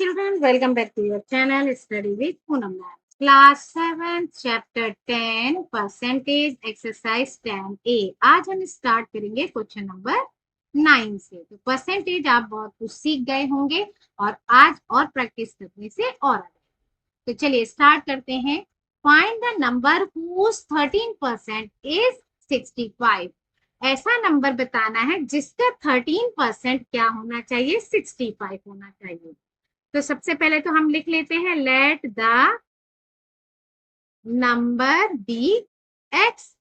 children, welcome back to your channel Study with Poonam Ma'am. Class 7 Chapter 10 Percentage Exercise 10A. आज हम start करेंगे question number 9 से। तो percentage आप बहुत कुछ सीख गए होंगे और आज और प्रैक्टिस करने से और आ जाएगा। तो चलिए स्टार्ट करते हैं। Find the number whose 13% is 65। ऐसा नंबर बताना है जिसका 13% क्या होना चाहिए, 65 होना चाहिए। तो सबसे पहले तो हम लिख लेते हैं let the number be X.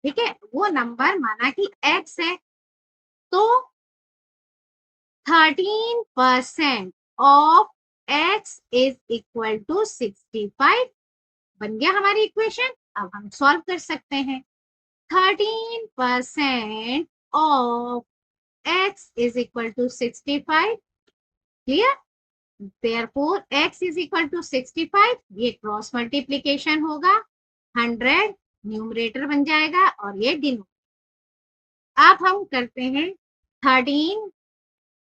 ठीक है, वो नंबर माना कि एक्स है, तो 13% of X is equal to 65 बन गया हमारी इक्वेशन। अब हम सॉल्व कर सकते हैं। 13% of X is equal to 65। Clear? Therefore, x is equal to 65। ये क्रॉस मल्टीप्लीकेशन होगा, 100 न्यूमरेटर बन जाएगा और ये डिनोमिनेटर। अब हम करते हैं 13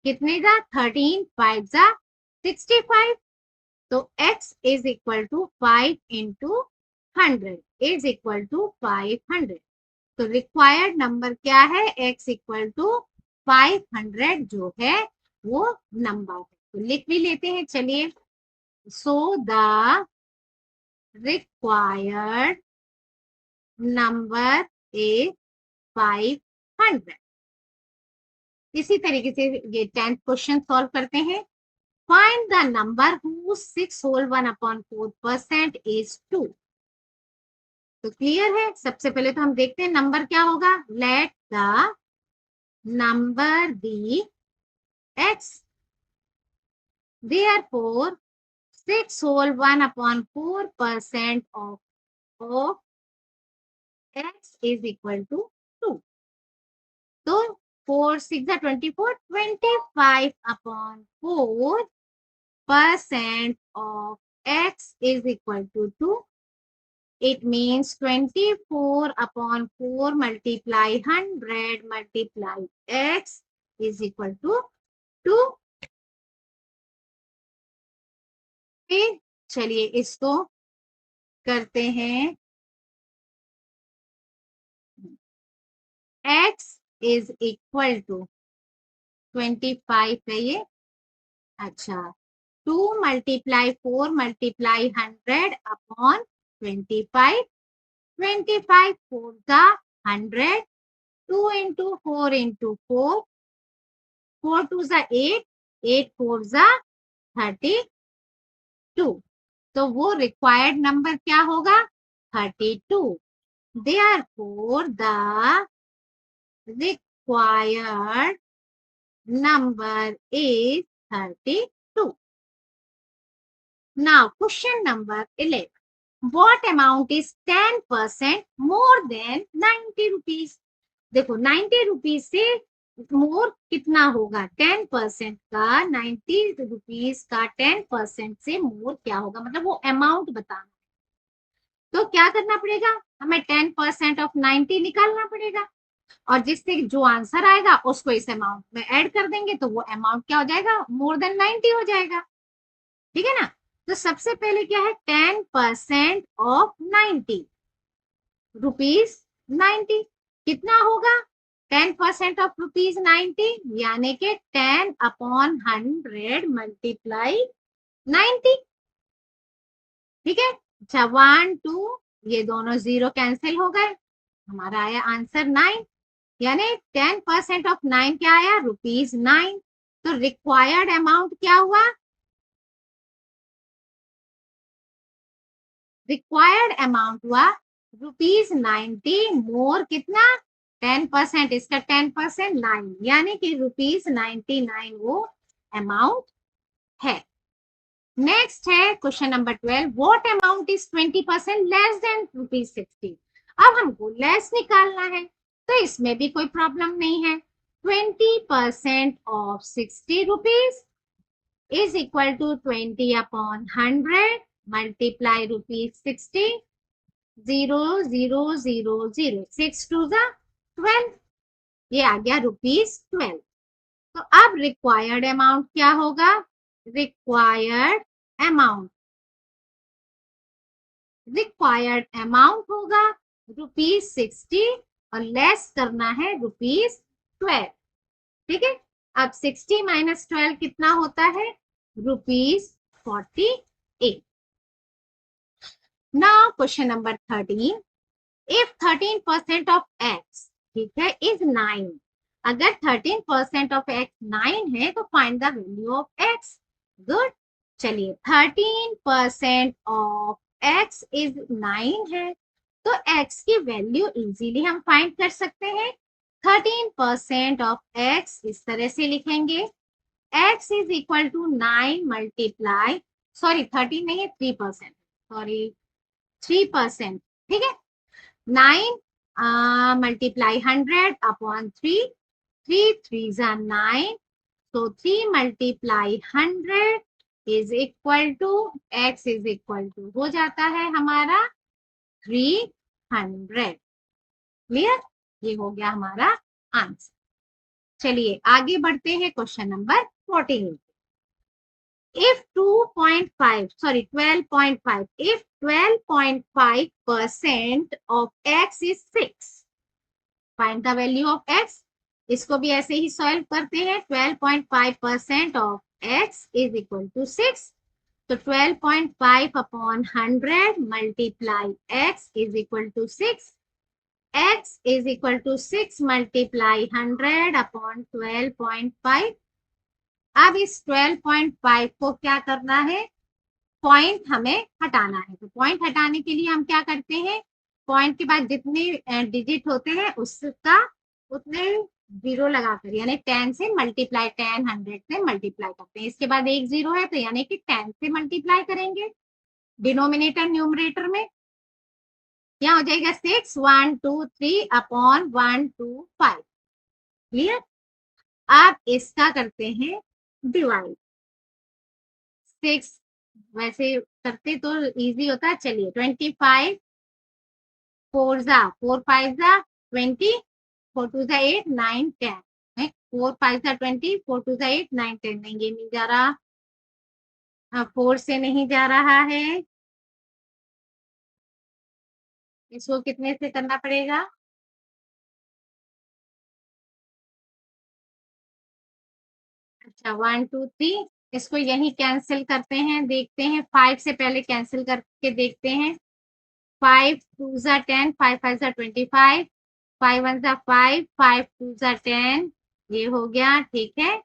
कितने जा 13 5 जा 65। तो x is equal to 5 into 100 is equal to 500। तो रिक्वायर्ड नंबर क्या है, x इक्वल टू 500 जो है वो नंबर है। तो लिख भी लेते हैं, चलिए। So the required number is 500। इसी तरीके से ये 10th क्वेश्चन सॉल्व करते हैं। Find the number whose 6 whole 1/4% is 2। तो क्लियर है। सबसे पहले तो हम देखते हैं नंबर क्या होगा। Let the number be X, therefore 6 whole 1/4% of x is equal to 2। तो 4 6 24, 25/4% of x is equal to 2। It means 24/4 multiply 100 multiply x is equal to 2। फिर चलिए इसको करते हैं। x is equal to 25 है ये। अच्छा, 2 multiply 4 multiply 100 upon 25। 25 4 का 100, 2 into 4 into 4, 4 2 जा 8, 8 4 जा 32। तो वो रिक्वायर्ड नंबर क्या होगा, 32। Therefore the required number is 32। Now question number 11। What amount is 10% more than 90 rupees? देखो 90 रुपीज से मोर कितना होगा, 10% का 90 रुपीज का 10% से मोर क्या होगा, मतलब वो अमाउंट बताना। तो क्या करना पड़ेगा, हमें 10% ऑफ 90 निकालना पड़ेगा और जिससे जो आंसर आएगा उसको इस अमाउंट में ऐड कर देंगे तो वो अमाउंट क्या हो जाएगा, मोर देन 90 हो जाएगा। ठीक है ना। तो सबसे पहले क्या है, 10% ऑफ 90 रुपीज 90 कितना होगा, 10% ऑफ रुपीज 90 यानी कि 10/100 मल्टीप्लाई 90। ठीक है। अच्छा 1 2 ये दोनों जीरो कैंसिल हो गए, हमारा आया आंसर 9। यानी 10% ऑफ 9 क्या आया, रुपीज 9। तो रिक्वायर्ड अमाउंट क्या हुआ, रिक्वायर्ड अमाउंट हुआ रुपीज 90 मोर कितना, 10%, इसका 10% 9 यानी कि रुपीज 99 वो अमाउंट है। नेक्स्ट है question number 12। What amount is 20% less than rupees 60। अब हमको लेस निकालना है तो इसमें भी कोई प्रॉब्लम नहीं है। 20% of 60 rupees is equal to 20/100 multiply rupees 60। 0 0 0 0 6 2 जा 12, ये आ गया रुपीज 12। तो अब रिक्वायर्ड अमाउंट क्या होगा, रिक्वायर्ड अमाउंट, रिक्वायर्ड अमाउंट होगा ₹60 और लेस करना है ₹12। ठीक है, अब 60 माइनस 12 कितना होता है? ₹48। Now question number 13, if 13% of x, ठीक है, इज 9, अगर 13% ऑफ एक्स 9 है तो find the value of x. Good, चलिए 13% ऑफ एक्स इज 9 है, तो एक्स की वैल्यू इजीली हम फाइंड कर सकते हैं। 13% ऑफ एक्स इस तरह से लिखेंगे, X is equal to 9 multiply, sorry 13 नहीं है 3%, सॉरी 3%, ठीक है, 9 मल्टीप्लाई 100 अपॉन 3, 3 3 जा 9, so 3 multiply 100 is equal to, X is equal to हो जाता है हमारा 300। क्लियर, ये हो गया हमारा आंसर। चलिए आगे बढ़ते हैं question number 14। if 2.5, sorry 12.5, if 12.5% of x is 6, find the value of x। इसको भी ऐसे ही सॉल्व करते हैं, 12.5% of x is equal to 6, तो 12.5 upon 100 multiply x is equal to 6, x is equal to 6 multiply 100 upon 12.5। अब इस 12.5 को क्या करना है? पॉइंट हमें हटाना है, तो पॉइंट हटाने के लिए हम क्या करते हैं, पॉइंट के बाद जितने डिजिट होते हैं उसका उतने जीरो लगाकर, यानी 10 से मल्टीप्लाई, 10 100 से मल्टीप्लाई करते हैं, इसके बाद एक जीरो है तो यानी कि 10 से मल्टीप्लाई करेंगे डिनोमिनेटर न्यूमरेटर में, क्या हो जाएगा 6 1 2 3 अपॉन 1 2 5। क्लियर, आप इसका करते हैं डिवाइड, 6 वैसे करते तो इजी होता, चलिए 25 4 जा 4 5 जा 20, 4 2 जा 8 9 10, 4 5 जा 20, 4 2 जा 8 9 10, नहीं ये नहीं जा रहा, 4 से नहीं जा रहा है, इसको कितने से करना पड़ेगा? अच्छा 1 2 3, इसको यही कैंसिल करते हैं, देखते हैं 5 से पहले कैंसिल करके देखते हैं, 5 2 जा 10, 5 5 जा 25, 5 1 जा 5, 5 2 जा 10, ये हो गया, ठीक है,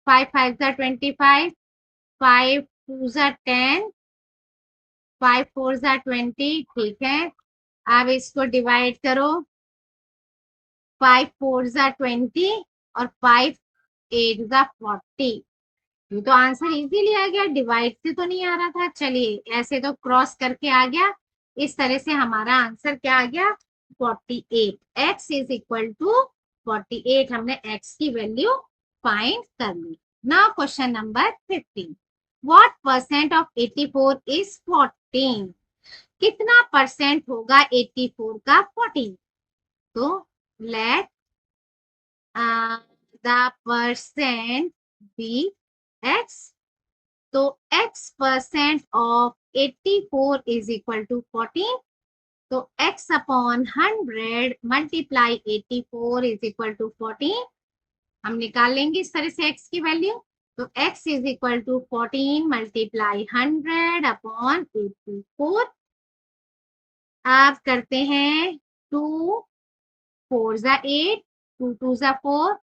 5 5 जा 25, 5 2 जा 10, 5 4 जा 20, ठीक है, अब इसको डिवाइड करो, 5 4 जा 20 और 5 8 जा 40, ये तो आंसर इजीली आ गया, डिवाइड से तो नहीं आ रहा था, चलिए ऐसे तो क्रॉस करके आ गया, इस तरह से हमारा आंसर क्या आ गया 48, x इज इक्वल टू 48, हमने x की वैल्यू फाइंड कर ली। Now question number 15, what percent of 84 is 14, कितना परसेंट होगा 84 का 14, तो let the percent be x, तो x percent of 84 is equal to 14, तो x upon 100 multiply 84 is equal to 14, हम निकाल लेंगे इस तरह से x की वैल्यू, तो x is equal to 14 multiply 100 upon 84। अब करते हैं 2 4 जा 8, 2 2 जा 4,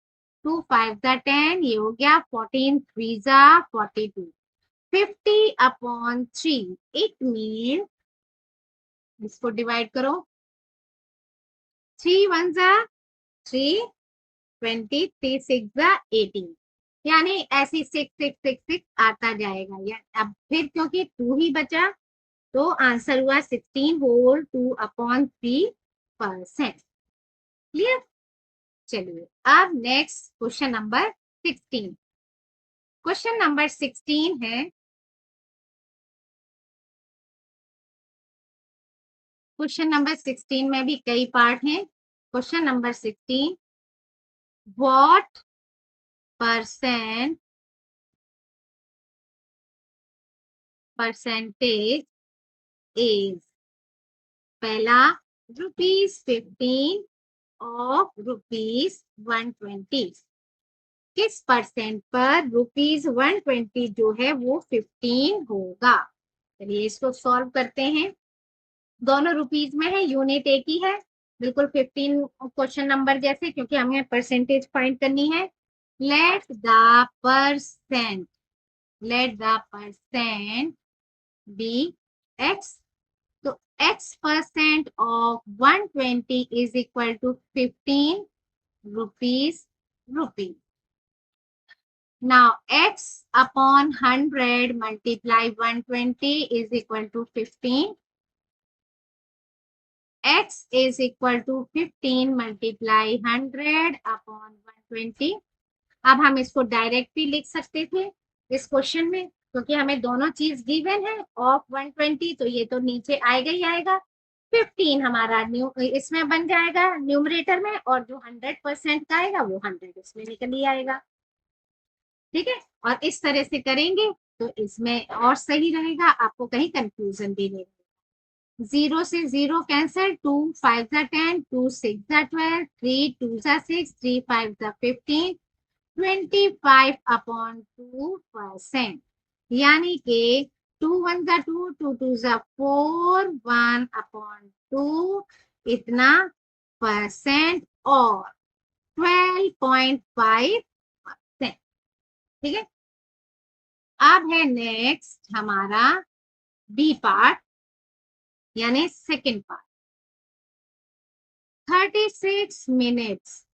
2 5 जा 10, ये हो गया 14 3 जा 42, 50 अपॉन 3, इट मीन, इसको डिवाइड करो, 3 1 जा 3, 20, 3 6 जा 18, यानी ऐसे 6 6 6 6 आता जाएगा, या अब फिर क्योंकि 2 ही बचा तो आंसर हुआ 16 होल 2 अपॉन 3%। क्लियर, चलिए अब next question number 16, question number 16 है, क्वेश्चन नंबर 16 में भी कई पार्ट हैं, question number 16, what percent percentage is, पहला ₹15 ऑफ ₹120, किस परसेंट पर ₹120 जो है वो 15 होगा। चलिए इसको सॉल्व करते हैं। दोनों रुपीज में है, यूनिट एक ही है, बिल्कुल 15 क्वेश्चन नंबर जैसे, क्योंकि हमें परसेंटेज फाइंड करनी है। Let the percent be X, तो x% of 120 is equal to 15 rupees rupee. Now x upon 100 multiply 120 is equal to 15. X is equal to 15 multiply 100 upon 120. अब हम इसको डायरेक्ट भी लिख सकते थे इस क्वेश्चन में, क्योंकि हमें दोनों चीज गिवन है ऑफ 120, तो ये तो नीचे आएगा ही आएगा। 15 हमारा इसमें बन जाएगा न्यूमरेटर में, और जो 100% का आएगा वो 100 इसमें निकल ही आएगा। ठीक है, और इस तरह से करेंगे तो इसमें और सही रहेगा, आपको कहीं कंफ्यूजन भी नहीं। 0 से 0 कैंसिल, 2 5 10, 2 6 12, 3 2 6, 3 5 15, 25 अपॉन 2%, यानी कि 2 1 2, 2 2 4, 1 अपॉन 2 इतना परसेंट, और 12.5%। ठीक है, अब है नेक्स्ट हमारा बी पार्ट, यानी second part. 36 minutes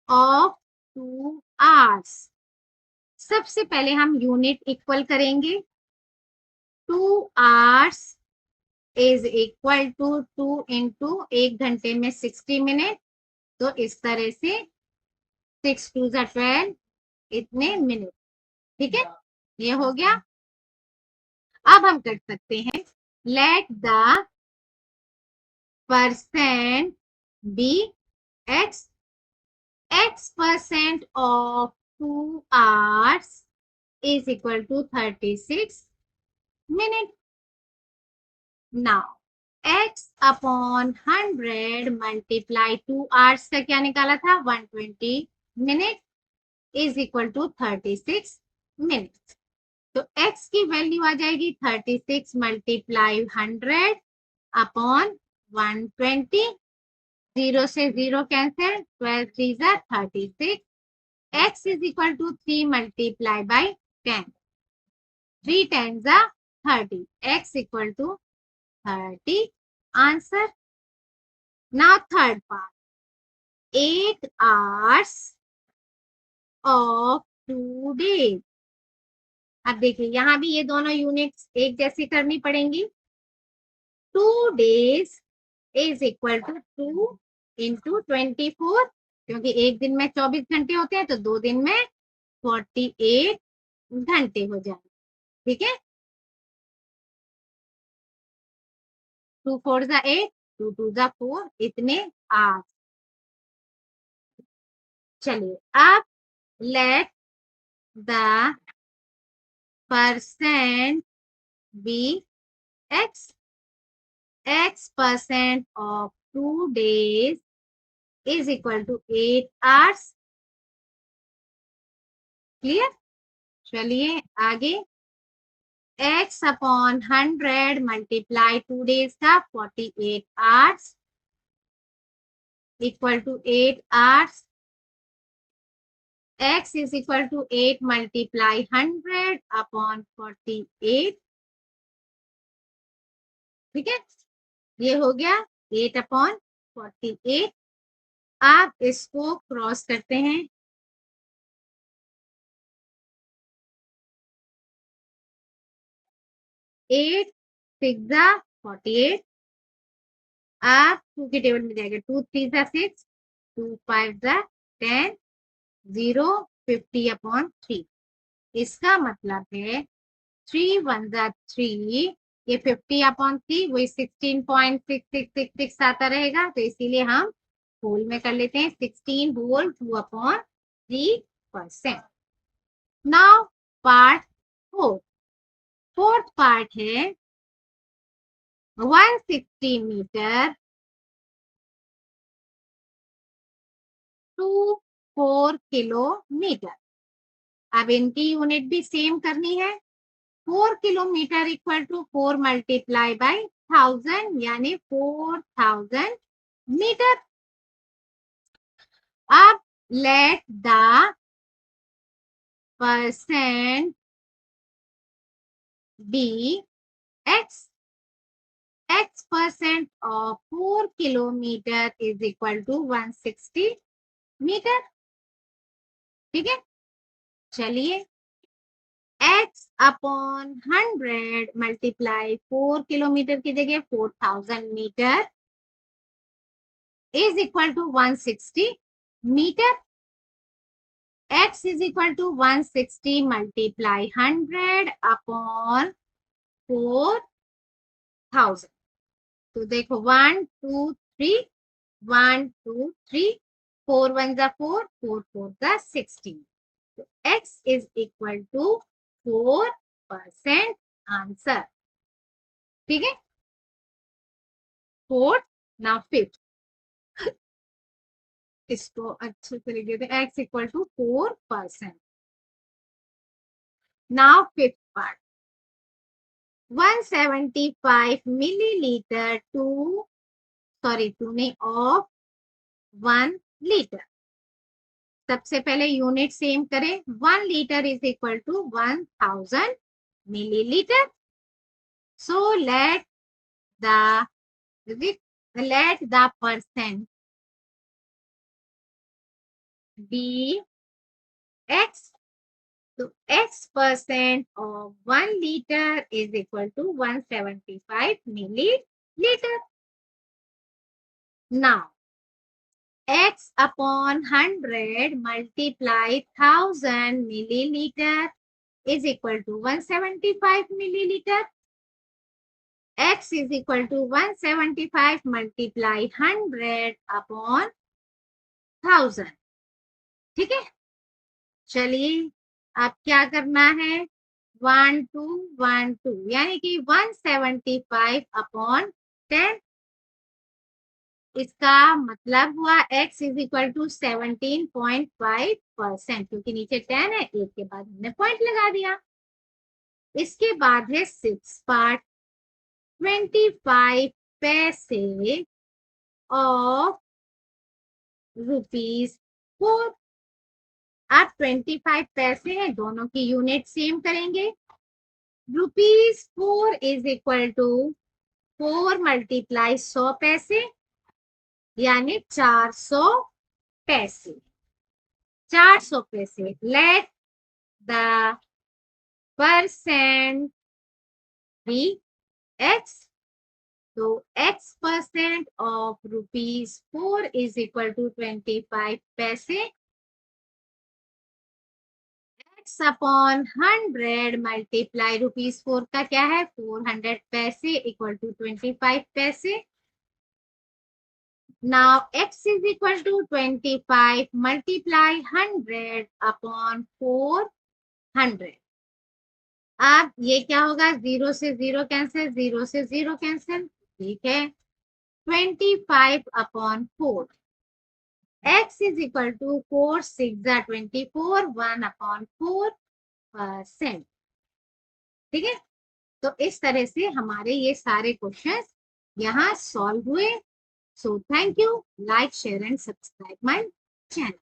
of 2 hours. सबसे पहले हम यूनिट इक्वल करेंगे। 2 hours is equal to 2 into 1 घंटे में 60 मिनट, तो इस तरह से 6 2 12 इतने मिनट। ठीक है, ये हो गया। अब हम कर सकते हैं, let the percent be X, x% of 2 hours is equal to 36 minutes. Now x upon 100 multiply 2 hours का क्या निकाला था 120 minutes is equal to 36 minutes. तो x की वैल्यू आ जाएगी 36 मल्टीप्लाई 100 अपॉन 120, 0 से 0 cancel, 12 3 36, x is equal to 3 multiply by 10, 3 10s are 30, x equal to 30 answer. Now third part, 8 hours of 2 days. अब देखिए यहाँ भी ये दोनों यूनिट्स एक जैसी करनी पड़ेंगी। 2 days is equal to 2 into 24, क्योंकि एक दिन में 24 घंटे होते हैं, तो 2 दिन में 48 घंटे हो जाएंगे। ठीक है, 2 4 8, 2 2 4, इतने 8। चलिए अब let the percent be X, x% of 2 days is equal to 8 hours। Clear, चलिए आगे। x अपॉन 100 मल्टीप्लाई 2 days का 48 hours equal to 8 hours। x is equal to 8 multiply 100 upon 48। ठीक है, ये हो गया 8 अपॉन 48। आप इसको क्रॉस करते हैं, 8 6 48, आप 2 के टेबल में जाएगा, 2 3 6, 2 5 10, 0 50 अपॉन 3। इसका मतलब है 3 1 3, ये 50 अपॉन 3 वही 16.6666 आता रहेगा, तो इसीलिए हम होल में कर लेते हैं 16 whole 2 upon 3%। Now part 4, part है 160 मीटर टू 4 किलोमीटर। अब इनकी यूनिट भी सेम करनी है। 4 kilometre equal to 4 multiply by 1000 यानी 4000 मीटर। अब let the percent be x. x% of 4 kilometre is equal to 160 metre. ठीक है, चलिए x अपॉन 100 मल्टीप्लाई 4 किलोमीटर की जगह 4000 metre is equal to 160 metre. x is equal to 160 multiply 100 upon 4000। तो देखो 1 2 3 1 2 3 4 1 जा 4 4 4 जा 16। तो x is equal to 4% answer. ठीक है, फोर्थ। नाउ फिफ्थ, इसको अच्छे से लिख देते, x equal to 4%। Now fifth part 175 millilitre to नहीं ऑफ 1 लीटर। सबसे पहले यूनिट सेम करें। 1 litre is equal to 1000 millilitre. So let the percent be x. तो x% of 1 liter is equal to 175 milliliter. Now, x upon 100 multiply 1000 milliliter is equal to 175 milliliter. X is equal to 175 multiply 100 upon 1000. ठीक है, चलिए अब क्या करना है, 1 2 1 2 यानी कि 175 अपॉन 10। इसका मतलब हुआ x इज इक्वल टू 17.5%, क्योंकि नीचे 10 है, एक के बाद हमने पॉइंट लगा दिया। इसके बाद है 6 पार्ट 25 पैसे ऑफ ₹4। अब 25 पैसे हैं, दोनों की यूनिट सेम करेंगे। ₹4 इज इक्वल टू 4 मल्टीप्लाई 100 पैसे यानी 400 पैसे। 400 पैसे। Let the percent be x. तो x% of ₹4 is equal to 25 पैसे। x अपॉन 100 मल्टीप्लाई ₹4 का क्या है 400 पैसे इक्वल टू 25 पैसे। Now x is equal to 25 multiply 100 upon 400। अब ये क्या होगा, 0 से 0 कैंसिल, 0 से 0 कैंसिल। ठीक है, 25 upon 4। x is equal to 4 6 24 1 upon 4%। ठीक है, तो इस तरह से हमारे ये सारे क्वेश्चंस यहाँ सॉल्व हुए। So thank you, like share and subscribe my channel.